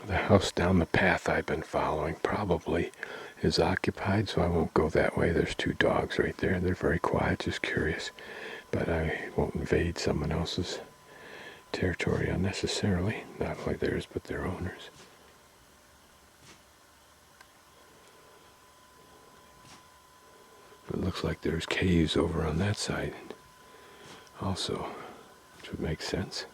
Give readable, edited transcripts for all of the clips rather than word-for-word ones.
The house down the path I've been following probably is occupied, so I won't go that way. There's two dogs right there. They're very quiet, just curious. But I won't invade someone else's territory unnecessarily. Not only theirs, but their owners. It looks like there's caves over on that side also, which would make sense.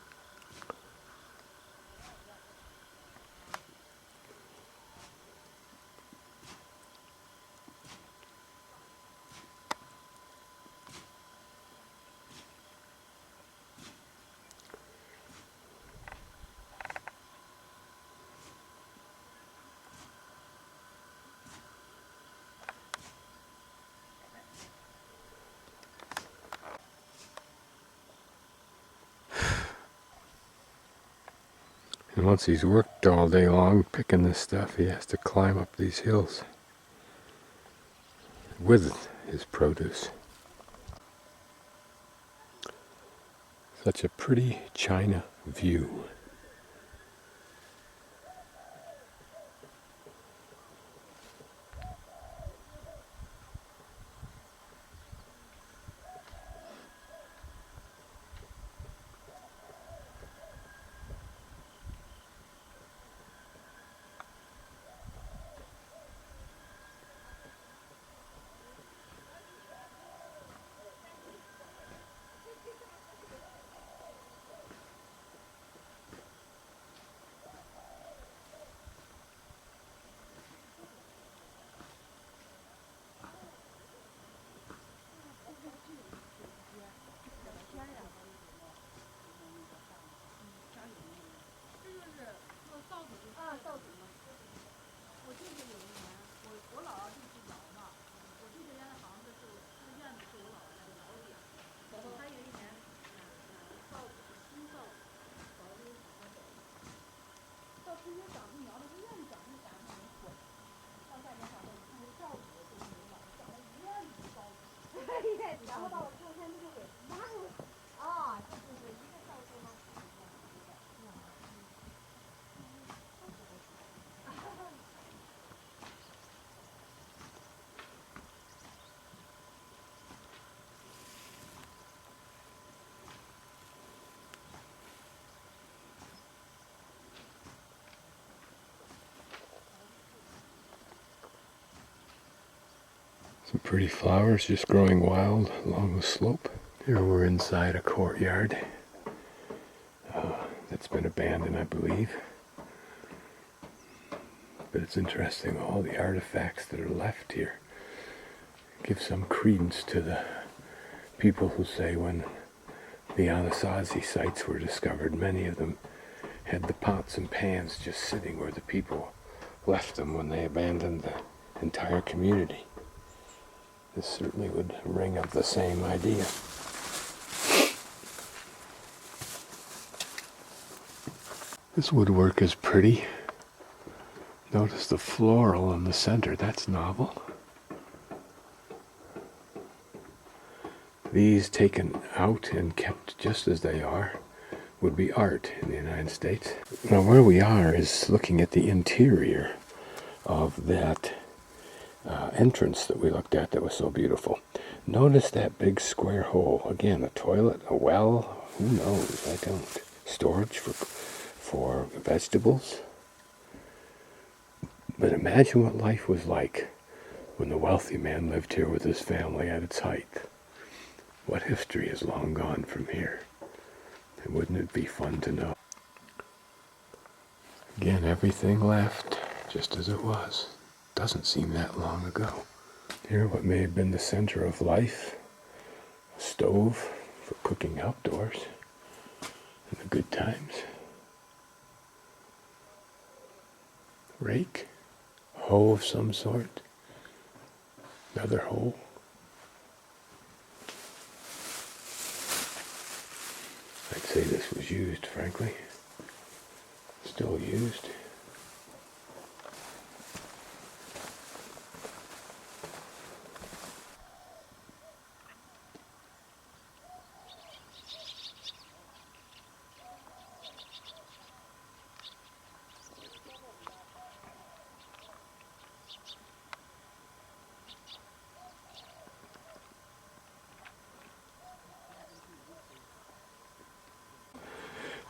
And once he's worked all day long picking this stuff, he has to climb up these hills with his produce. Such a pretty China view. Some pretty flowers just growing wild along the slope. Here we're inside a courtyard that's been abandoned, I believe. But it's interesting, all the artifacts that are left here give some credence to the people who say when the Anasazi sites were discovered, many of them had the pots and pans just sitting where the people left them when they abandoned the entire community. This certainly would ring of the same idea. This woodwork is pretty. Notice the floral in the center, that's novel. These taken out and kept just as they are would be art in the United States. Now where we are is looking at the interior of that entrance that we looked at that was so beautiful. Notice that big square hole. Again, a toilet, a well, who knows, I don't. Storage for vegetables. But imagine what life was like when the wealthy man lived here with his family at its height. What history is long gone from here? And wouldn't it be fun to know? Again, everything left just as it was. Doesn't seem that long ago. Here, what may have been the center of life, a stove for cooking outdoors in the good times, rake, hoe of some sort, another hoe. I'd say this was used, frankly. Still used.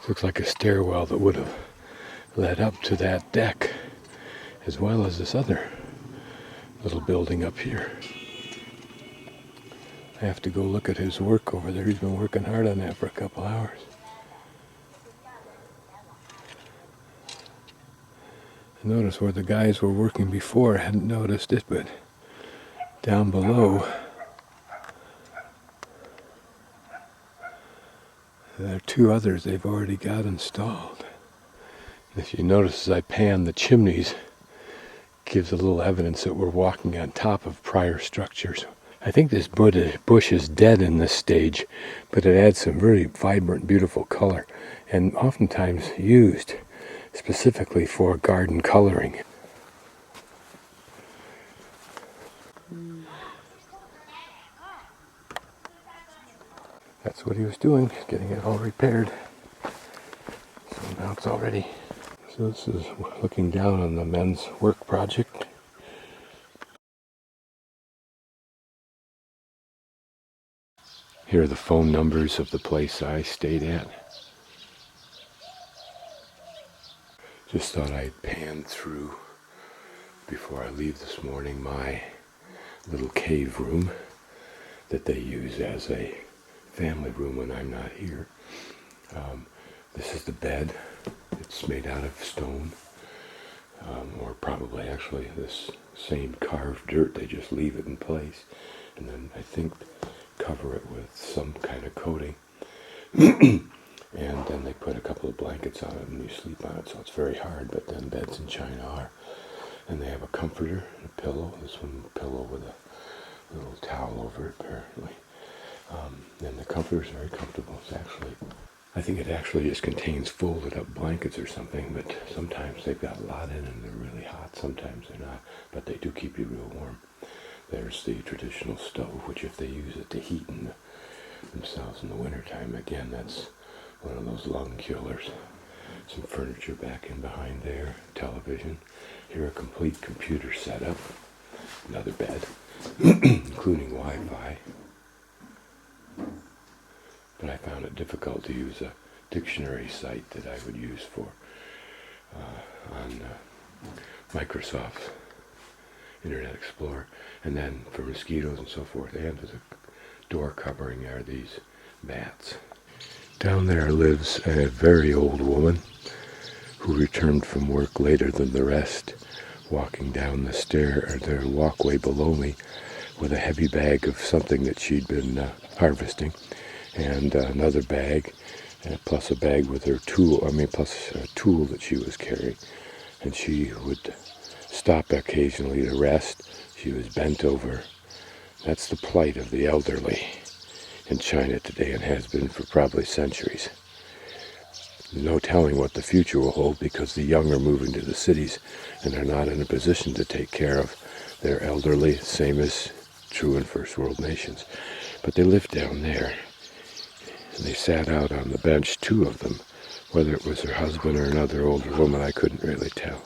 Looks like a stairwell that would have led up to that deck, as well as this other little building up here. I have to go look at his work over there. He's been working hard on that for a couple hours. I noticed where the guys were working before. I hadn't noticed it, but down below, there are two others they've already got installed. And if you notice, as I pan the chimneys, gives a little evidence that we're walking on top of prior structures. I think this bush is dead in this stage, but it adds some really vibrant, beautiful color, and oftentimes used specifically for garden coloring. That's what he was doing, getting it all repaired. So now it's all ready. So this is looking down on the men's work project. Here are the phone numbers of the place I stayed at. Just thought I'd pan through, before I leave this morning, my little cave room that they use as a family room when I'm not here. This is the bed. It's made out of stone, or probably actually this same carved dirt. They just leave it in place, and then I think cover it with some kind of coating. And then they put a couple of blankets on it and you sleep on it, so it's very hard, but then beds in China are. And they have a comforter and a pillow. This one, a pillow with a little towel over it, apparently. And the comforter is very comfortable. It's actually, I think it actually just contains folded up blankets or something, but sometimes they've got a lot in and they're really hot. Sometimes they're not, but they do keep you real warm. There's the traditional stove, which if they use it to heat themselves in the wintertime, again, that's one of those lung killers. Some furniture back in behind there, television. Here a complete computer setup, another bed, including Wi-Fi. But I found it difficult to use a dictionary site that I would use for on Microsoft Internet Explorer. And then for mosquitoes and so forth, and as a door covering are these bats. Down there lives a very old woman who returned from work later than the rest, walking down the walkway below me with a heavy bag of something that she'd been harvesting, and another bag, plus a bag with her tool, plus a tool that she was carrying. And she would stop occasionally to rest. She was bent over. That's the plight of the elderly in China today, and has been for probably centuries. There's no telling what the future will hold, because the young are moving to the cities and are not in a position to take care of their elderly, same as true in first world nations. But they lived down there, and they sat out on the bench, two of them. Whether it was her husband or another older woman, I couldn't really tell.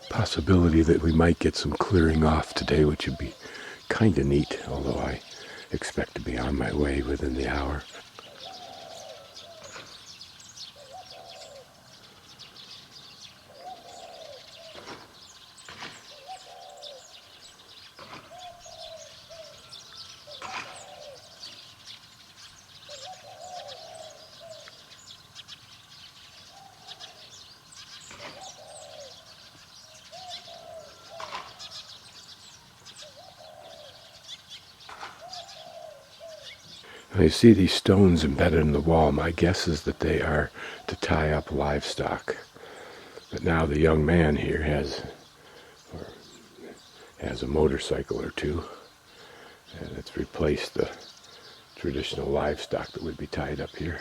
Possibility that we might get some clearing off today, which would be kind of neat, although I expect to be on my way within the hour. Now you see these stones embedded in the wall. My guess is that they are to tie up livestock. But now the young man here has a motorcycle or two, and it's replaced the traditional livestock that would be tied up here.